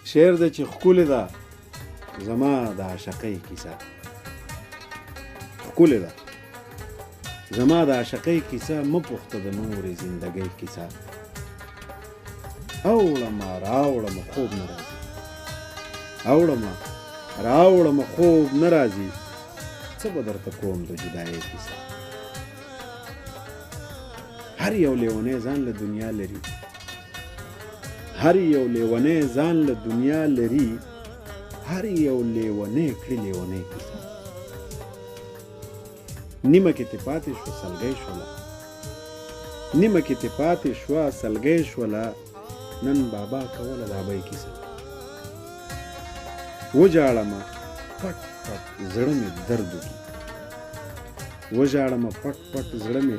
شعر د چې ښکلې ده زما د عاشقۍ کیسه ښکلې ده زما د عاشقۍ کیسه مه پوښته د نورې زندګۍ کیسه اوړمه راوړمه خوب نه راځي اوړمه راوړمه خوب نه راځي څه به درته کوم د جدایۍ کیسه هر یو لیونی ځان له دنیا لري هر یو لیونی ځان له دنیا لري هر یو لیونی کړي لیونی کیسه نیمه کې ته پاتې شو سلګۍ شوله نیمه کې ته پاتې شوه سلګۍ شوله نن بابا کوله بابۍ کیسه وژاړمه پټ پټ زړه مې درد وکړي وژاړمه پټ پټ زړه مې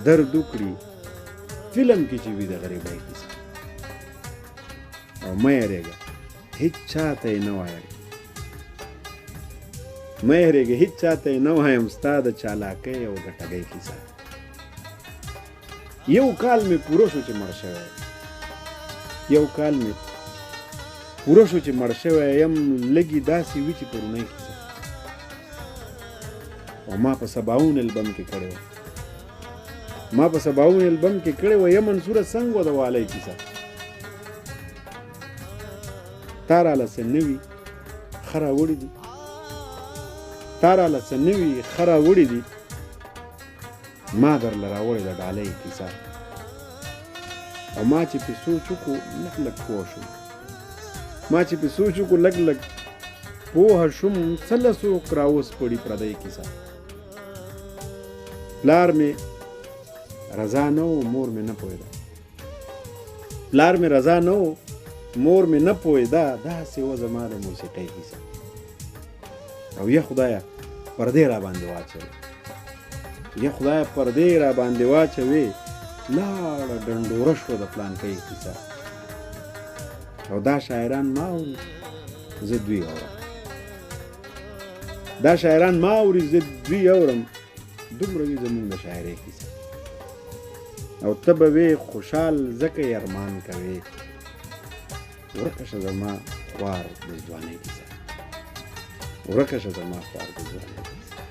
درد وکړي فلم کې چې وي د غریبۍ کیسه او مه یېرېږه هېڅ چاته یې نه وایم مه یېرېږه هېڅ چاته یې نه وایم ستا د چالاکۍ او ګټګۍ کیسه یو کال مې پوره شو چې مړ شوی یو کال مې پوره شو چې مړ شوی یم لږې داسې وي چې پرونۍ کیسه او ما په سباون البم کې کړې وه ما په سباون البم کې کړې وه یم منصوره څنګ و د والۍ کیسه تا راله څه نوي ښه راوړي دي تا راله څه نوي ښه راوړي دي ما درله راوړې د ډالۍ کیسه او ما چې پې سوچ وکړو لږ لږ پوه شوم ما چې پې سوچ وکړو لږ لږ پوه شوم څه له څوک راوس پړي پردۍ کیسه پلار مې رضا نه و مور مې نه پوهېده پلار مې رضا نه و مور مې نه پوهېده داسې وه زما د موسیقۍ کیسه او یا خدایه پردې را باندې واچوې یا خدایه پردې را باندې واچوې لاړه ډنډوره شوه د پلانکۍ کیسه او دا شاعران ما اوري زه دوی اورم دا شاعران ما اوري زه دوی اورم دومره وي زمونږ د شاعرۍ کیسه او ته به وې خوشحال ځکه یې ارمان کوې ورکه شه زما خوار د ځوانۍ کیسه ورکه شه زما خوار د ځوانۍ کیسه